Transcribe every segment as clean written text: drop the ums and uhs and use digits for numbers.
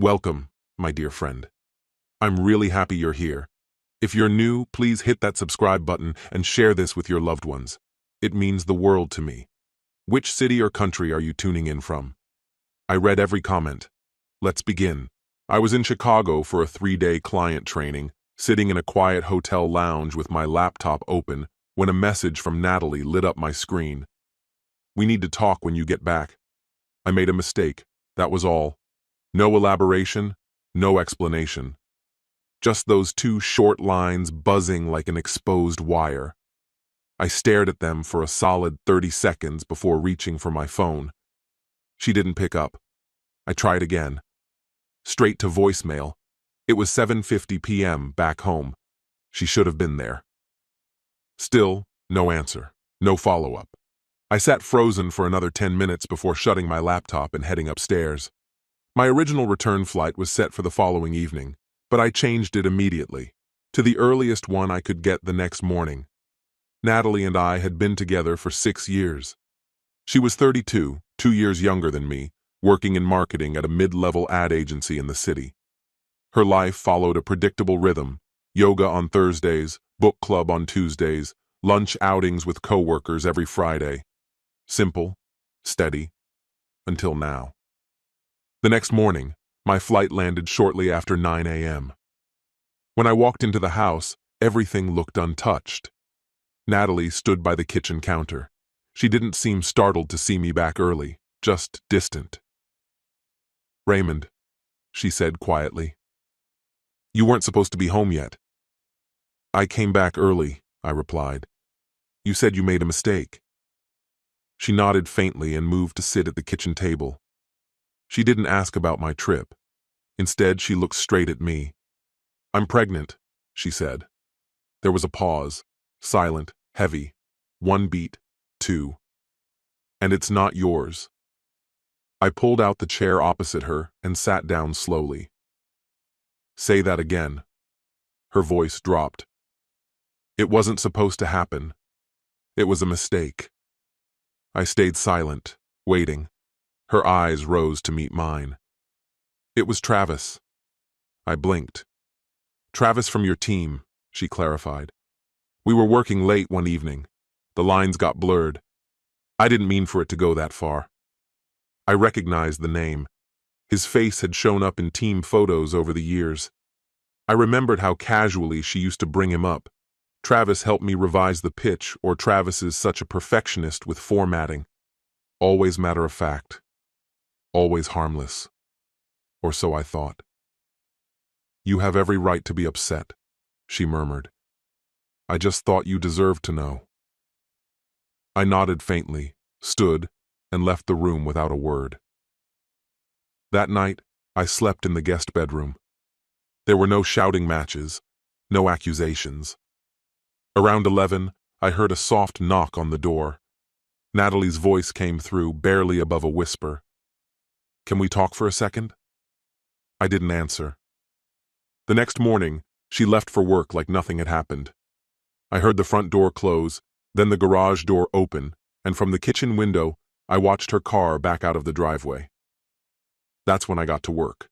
Welcome, my dear friend. I'm really happy you're here. If you're new, please hit that subscribe button and share this with your loved ones. It means the world to me. Which city or country are you tuning in from? I read every comment. Let's begin. I was in Chicago for a 3-day client training, sitting in a quiet hotel lounge with my laptop open, when a message from Natalie lit up my screen. We need to talk when you get back. I made a mistake, that was all. No elaboration, no explanation. Just those two short lines buzzing like an exposed wire. I stared at them for a solid 30 seconds before reaching for my phone. She didn't pick up. I tried again. Straight to voicemail. It was 7:50 p.m. back home. She should have been there. Still, no answer. No follow-up. I sat frozen for another 10 minutes before shutting my laptop and heading upstairs. My original return flight was set for the following evening, but I changed it immediately, to the earliest one I could get the next morning. Natalie and I had been together for 6 years. She was 32, 2 years younger than me, working in marketing at a mid-level ad agency in the city. Her life followed a predictable rhythm: yoga on Thursdays, book club on Tuesdays, lunch outings with coworkers every Friday. Simple, steady, until now. The next morning, my flight landed shortly after 9 a.m. When I walked into the house, everything looked untouched. Natalie stood by the kitchen counter. She didn't seem startled to see me back early, just distant. "Raymond," she said quietly. "You weren't supposed to be home yet." "I came back early," I replied. "You said you made a mistake." She nodded faintly and moved to sit at the kitchen table. She didn't ask about my trip. Instead, she looked straight at me. "I'm pregnant," she said. There was a pause, silent, heavy. 1 beat, 2. "And it's not yours." I pulled out the chair opposite her and sat down slowly. "Say that again." Her voice dropped. "It wasn't supposed to happen. It was a mistake." I stayed silent, waiting. Her eyes rose to meet mine. "It was Travis." I blinked. "Travis from your team," she clarified. "We were working late one evening. The lines got blurred. I didn't mean for it to go that far." I recognized the name. His face had shown up in team photos over the years. I remembered how casually she used to bring him up. Travis helped me revise the pitch, or Travis is such a perfectionist with formatting. Always matter of fact. Always harmless. Or so I thought. "You have every right to be upset," she murmured. "I just thought you deserved to know." I nodded faintly, stood, and left the room without a word. That night, I slept in the guest bedroom. There were no shouting matches, no accusations. Around 11, I heard a soft knock on the door. Natalie's voice came through, barely above a whisper. "Can we talk for a second?" I didn't answer. The next morning, she left for work like nothing had happened. I heard the front door close, then the garage door open, and from the kitchen window, I watched her car back out of the driveway. That's when I got to work.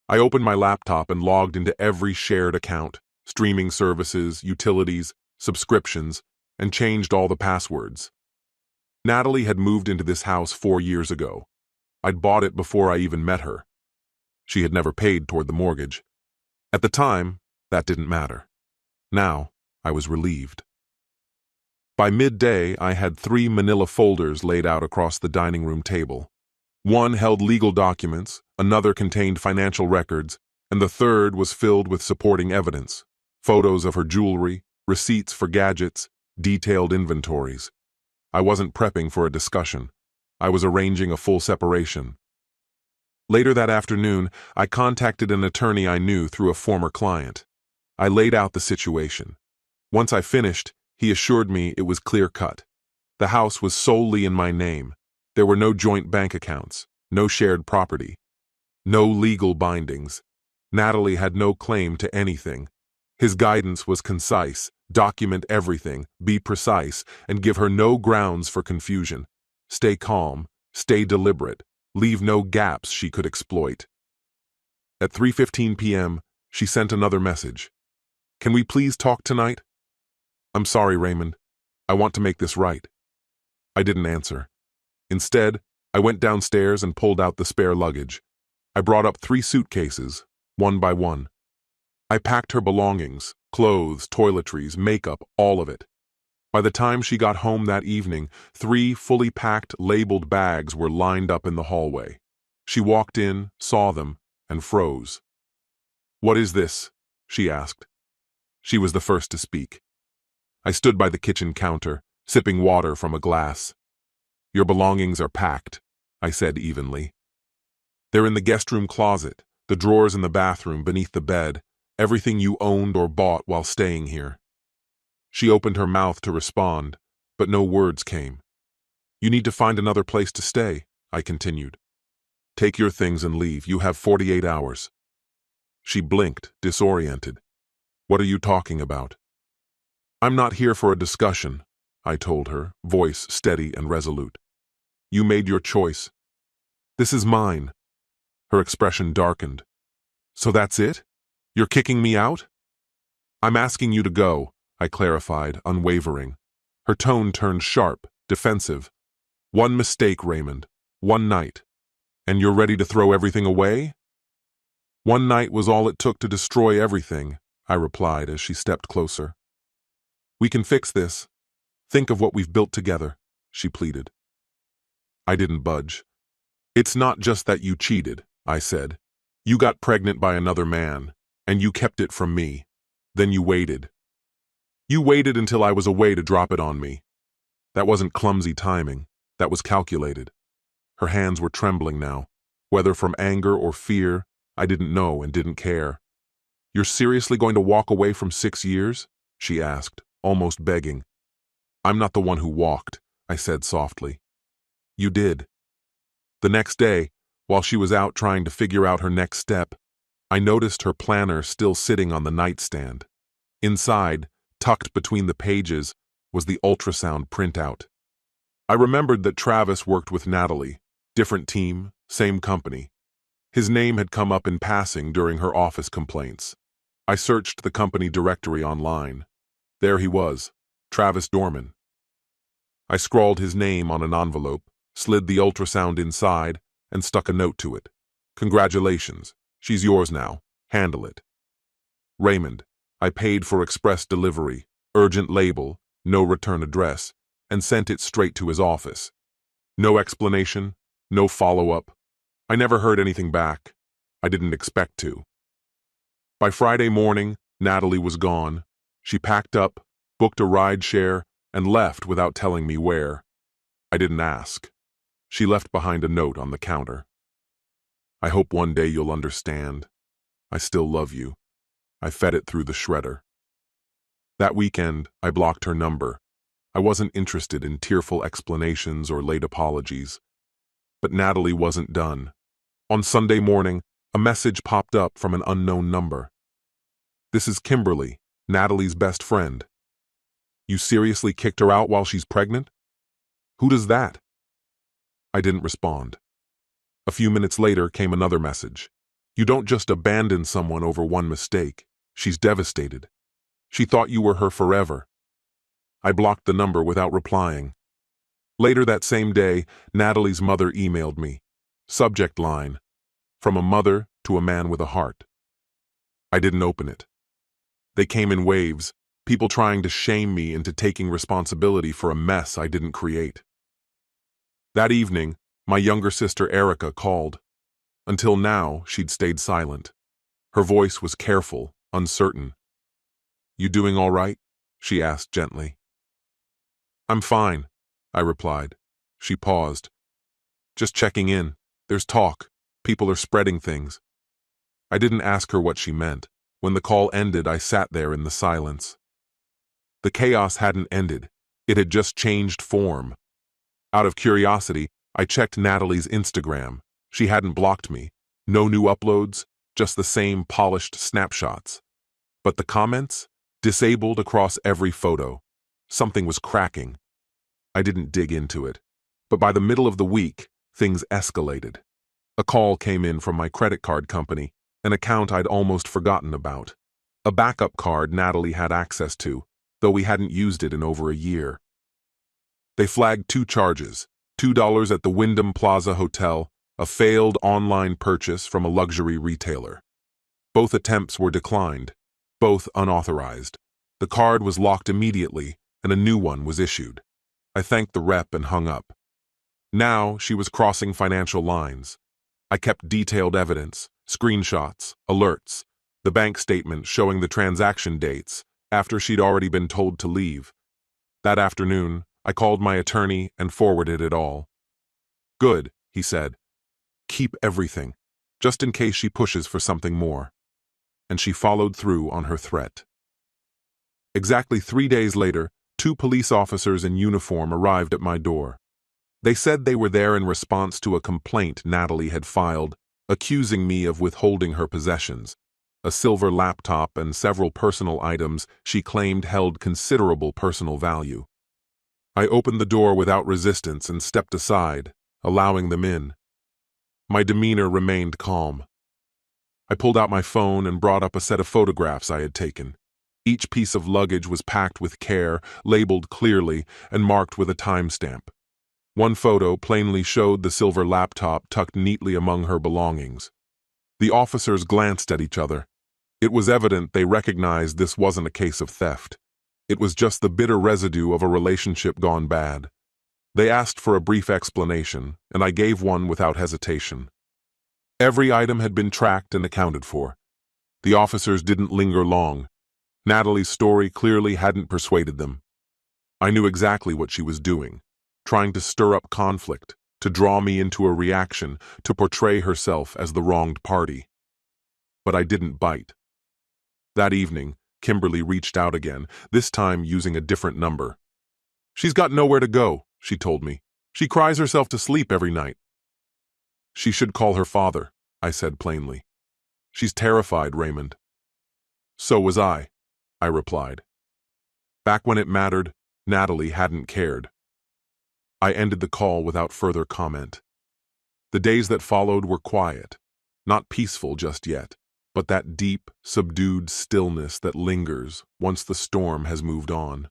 I opened my laptop and logged into every shared account, streaming services, utilities, subscriptions, and changed all the passwords. Natalie had moved into this house 4 years ago. I'd bought it before I even met her. She had never paid toward the mortgage. At the time, that didn't matter. Now, I was relieved. By midday, I had 3 manila folders laid out across the dining room table. One held legal documents, another contained financial records, and the third was filled with supporting evidence: photos of her jewelry, receipts for gadgets, detailed inventories. I wasn't prepping for a discussion. I was arranging a full separation. Later that afternoon, I contacted an attorney I knew through a former client. I laid out the situation. Once I finished, he assured me it was clear-cut. The house was solely in my name. There were no joint bank accounts, no shared property, no legal bindings. Natalie had no claim to anything. His guidance was concise: document everything, be precise, and give her no grounds for confusion. Stay calm, stay deliberate, leave no gaps she could exploit. At 3:15 p.m., she sent another message. Can we please talk tonight? I'm sorry, Raymond. I want to make this right. I didn't answer. Instead, I went downstairs and pulled out the spare luggage. I brought up 3 suitcases, one by one. I packed her belongings, clothes, toiletries, makeup, all of it. By the time she got home that evening, 3 fully packed, labeled bags were lined up in the hallway. She walked in, saw them, and froze. "What is this?" she asked. She was the first to speak. I stood by the kitchen counter, sipping water from a glass. "Your belongings are packed," I said evenly. "They're in the guest room closet, the drawers in the bathroom, beneath the bed, everything you owned or bought while staying here." She opened her mouth to respond, but no words came. "You need to find another place to stay," I continued. "Take your things and leave. You have 48 hours. She blinked, disoriented. "What are you talking about?" "I'm not here for a discussion," I told her, voice steady and resolute. "You made your choice. This is mine." Her expression darkened. "So that's it? You're kicking me out?" "I'm asking you to go," I clarified, unwavering. Her tone turned sharp, defensive. "One mistake, Raymond. One night. And you're ready to throw everything away?" "One night was all it took to destroy everything," I replied as she stepped closer. "We can fix this. Think of what we've built together," she pleaded. I didn't budge. "It's not just that you cheated," I said. "You got pregnant by another man, and you kept it from me. Then you waited. You waited until I was away to drop it on me. That wasn't clumsy timing. That was calculated." Her hands were trembling now. Whether from anger or fear, I didn't know and didn't care. "You're seriously going to walk away from 6 years?" she asked, almost begging. "I'm not the one who walked," I said softly. "You did." The next day, while she was out trying to figure out her next step, I noticed her planner still sitting on the nightstand. Inside, tucked between the pages, was the ultrasound printout. I remembered that Travis worked with Natalie, different team, same company. His name had come up in passing during her office complaints. I searched the company directory online. There he was, Travis Dorman. I scrawled his name on an envelope, slid the ultrasound inside, and stuck a note to it. "Congratulations. She's yours now. Handle it. Raymond." I paid for express delivery, urgent label, no return address, and sent it straight to his office. No explanation, no follow-up. I never heard anything back. I didn't expect to. By Friday morning, Natalie was gone. She packed up, booked a ride share, and left without telling me where. I didn't ask. She left behind a note on the counter. "I hope one day you'll understand. I still love you." I fed it through the shredder. That weekend, I blocked her number. I wasn't interested in tearful explanations or late apologies. But Natalie wasn't done. On Sunday morning, a message popped up from an unknown number. "This is Kimberly, Natalie's best friend. You seriously kicked her out while she's pregnant? Who does that?" I didn't respond. A few minutes later came another message. "You don't just abandon someone over one mistake. She's devastated. She thought you were her forever." I blocked the number without replying. Later that same day, Natalie's mother emailed me. Subject line: "From a mother to a man with a heart." I didn't open it. They came in waves, people trying to shame me into taking responsibility for a mess I didn't create. That evening, my younger sister Erica called. Until now, she'd stayed silent. Her voice was careful, uncertain. "You doing all right?" she asked gently. "I'm fine," I replied. She paused. "Just checking in. There's talk. People are spreading things." I didn't ask her what she meant. When the call ended, I sat there in the silence. The chaos hadn't ended. It had just changed form. Out of curiosity, I checked Natalie's Instagram. She hadn't blocked me. No new uploads, just the same polished snapshots. But the comments? Disabled across every photo. Something was cracking. I didn't dig into it. But by the middle of the week, things escalated. A call came in from my credit card company. an account I'd almost forgotten about. A backup card Natalie had access to, though we hadn't used it in over a year. They flagged 2 charges, $2 at the Wyndham Plaza Hotel, a failed online purchase from a luxury retailer. Both attempts were declined, both unauthorized. The card was locked immediately, and a new one was issued. I thanked the rep and hung up. Now she was crossing financial lines. I kept detailed evidence, screenshots, alerts, the bank statement showing the transaction dates after she'd already been told to leave. That afternoon, I called my attorney and forwarded it all. "Good," he said. "Keep everything, just in case she pushes for something more." And she followed through on her threat. Exactly 3 days later, 2 police officers in uniform arrived at my door. They said they were there in response to a complaint Natalie had filed, accusing me of withholding her possessions, a silver laptop and several personal items she claimed held considerable personal value. I opened the door without resistance and stepped aside, allowing them in. My demeanor remained calm. I pulled out my phone and brought up a set of photographs I had taken. Each piece of luggage was packed with care, labeled clearly, and marked with a timestamp. One photo plainly showed the silver laptop tucked neatly among her belongings. The officers glanced at each other. It was evident they recognized this wasn't a case of theft. It was just the bitter residue of a relationship gone bad. They asked for a brief explanation, and I gave one without hesitation. Every item had been tracked and accounted for. The officers didn't linger long. Natalie's story clearly hadn't persuaded them. I knew exactly what she was doing, trying to stir up conflict, to draw me into a reaction, to portray herself as the wronged party. But I didn't bite. That evening, Kimberly reached out again, this time using a different number. "She's got nowhere to go," she told me. "She cries herself to sleep every night." "She should call her father," I said plainly. "She's terrified, Raymond." "So was I replied. Back when it mattered, Natalie hadn't cared. I ended the call without further comment. The days that followed were quiet, not peaceful just yet, but that deep, subdued stillness that lingers once the storm has moved on.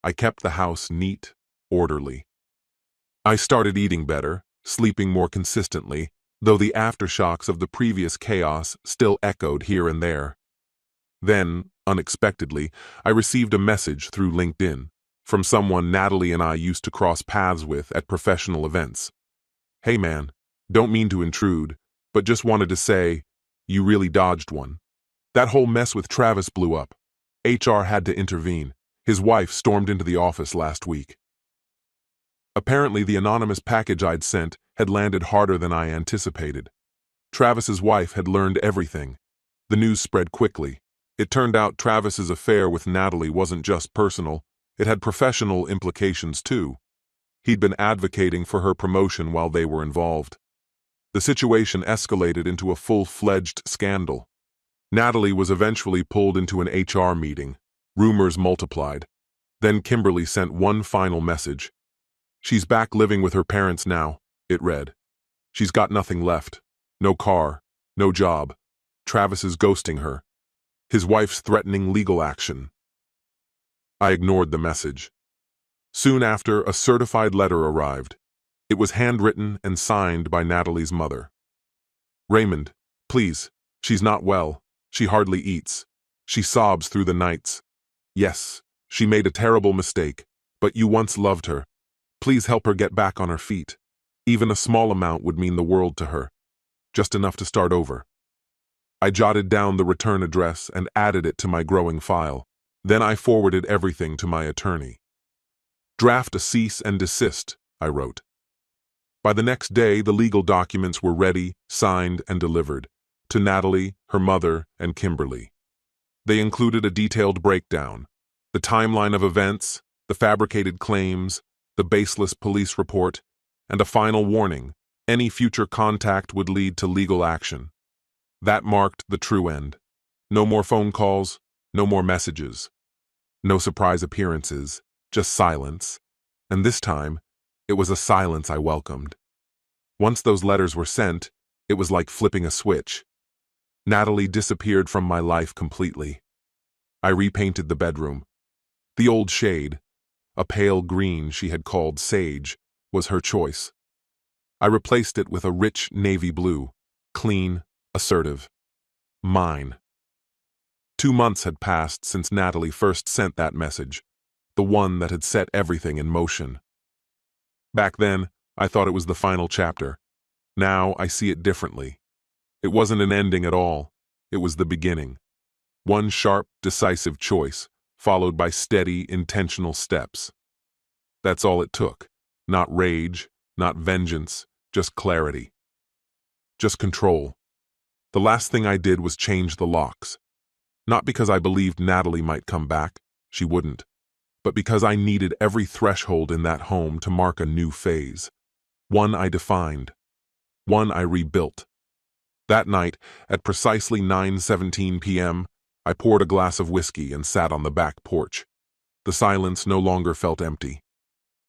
I kept the house neat, orderly. I started eating better, sleeping more consistently, though the aftershocks of the previous chaos still echoed here and there. Then, unexpectedly, I received a message through LinkedIn from someone Natalie and I used to cross paths with at professional events. "Hey man, don't mean to intrude, but just wanted to say, you really dodged one. That whole mess with Travis blew up. HR had to intervene. His wife stormed into the office last week." Apparently, the anonymous package I'd sent had landed harder than I anticipated. Travis's wife had learned everything. The news spread quickly. It turned out Travis's affair with Natalie wasn't just personal, it had professional implications too. He'd been advocating for her promotion while they were involved. The situation escalated into a full-fledged scandal. Natalie was eventually pulled into an HR meeting. Rumors multiplied. Then Kimberly sent one final message. "She's back living with her parents now," it read. "She's got nothing left. No car, no job. Travis is ghosting her. His wife's threatening legal action." I ignored the message. Soon after, a certified letter arrived. It was handwritten and signed by Natalie's mother. "Raymond, please, she's not well. She hardly eats. She sobs through the nights. Yes, she made a terrible mistake, but you once loved her. Please help her get back on her feet. Even a small amount would mean the world to her. Just enough to start over." I jotted down the return address and added it to my growing file. Then I forwarded everything to my attorney. "Draft a cease and desist," I wrote. By the next day, the legal documents were ready, signed, and delivered to Natalie, her mother, and Kimberly. They included a detailed breakdown, the timeline of events, the fabricated claims, the baseless police report, and a final warning: any future contact would lead to legal action. That marked the true end. No more phone calls, no more messages. No surprise appearances, just silence. And this time, it was a silence I welcomed. Once those letters were sent, it was like flipping a switch. Natalie disappeared from my life completely. I repainted the bedroom. The old shade, a pale green she had called sage, was her choice. I replaced it with a rich navy blue, clean, assertive. Mine. 2 months had passed since Natalie first sent that message, the one that had set everything in motion. Back then, I thought it was the final chapter. Now I see it differently. It wasn't an ending at all. It was the beginning. One sharp, decisive choice, followed by steady, intentional steps. That's all it took. Not rage, not vengeance, just clarity. Just control. The last thing I did was change the locks. Not because I believed Natalie might come back, she wouldn't, but because I needed every threshold in that home to mark a new phase. One I defined. One I rebuilt. That night, at precisely 9:17 p.m., I poured a glass of whiskey and sat on the back porch. The silence no longer felt empty.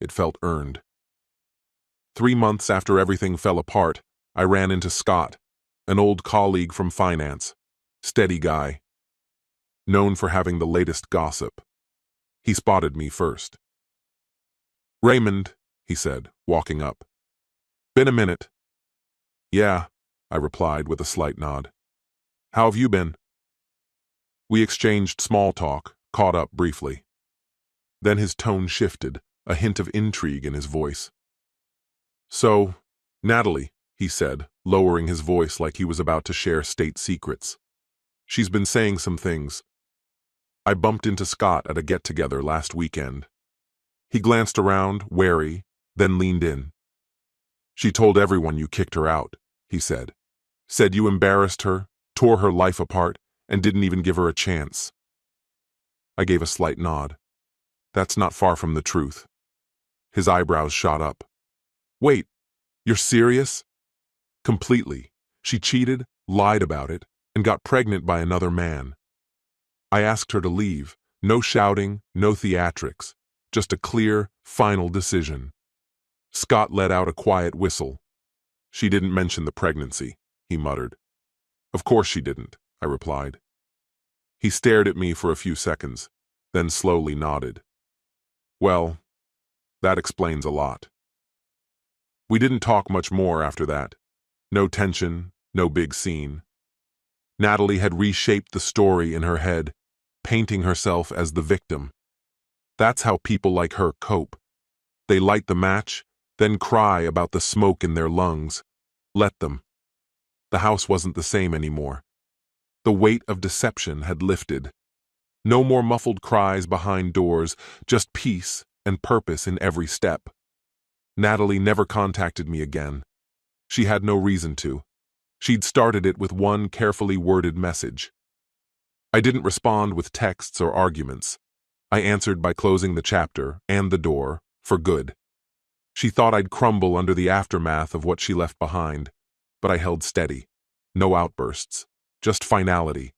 It felt earned. 3 months after everything fell apart, I ran into Scott, an old colleague from finance. Steady guy. Known for having the latest gossip. He spotted me first. "Raymond," he said, walking up. "Been a minute." "Yeah," I replied with a slight nod. "How have you been?" We exchanged small talk, caught up briefly. Then his tone shifted, a hint of intrigue in his voice. "So, Natalie," he said, lowering his voice like he was about to share state secrets. "She's been saying some things. I bumped into Scott at a get-together last weekend." He glanced around, wary, then leaned in. "She told everyone you kicked her out," he said. "Said you embarrassed her, tore her life apart, and didn't even give her a chance." I gave a slight nod. "That's not far from the truth." His eyebrows shot up. "Wait, you're serious?" "Completely. She cheated, lied about it, and got pregnant by another man. I asked her to leave. No shouting, no theatrics. Just a clear, final decision." Scott let out a quiet whistle. "She didn't mention the pregnancy," he muttered. "Of course she didn't," I replied. He stared at me for a few seconds, then slowly nodded. "Well, that explains a lot." We didn't talk much more after that. No tension, no big scene. Natalie had reshaped the story in her head, painting herself as the victim. That's how people like her cope. They light the match, then cry about the smoke in their lungs. Let them. The house wasn't the same anymore. The weight of deception had lifted. No more muffled cries behind doors, just peace and purpose in every step. Natalie never contacted me again. She had no reason to. She'd started it with one carefully worded message. I didn't respond with texts or arguments. I answered by closing the chapter and the door, for good. She thought I'd crumble under the aftermath of what she left behind, but I held steady. No outbursts, just finality.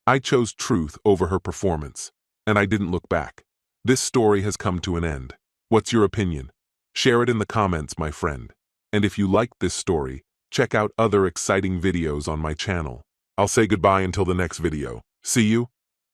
I chose truth over her performance, and I didn't look back. This story has come to an end. What's your opinion? Share it in the comments, my friend. And if you liked this story, check out other exciting videos on my channel. I'll say goodbye until the next video. See you.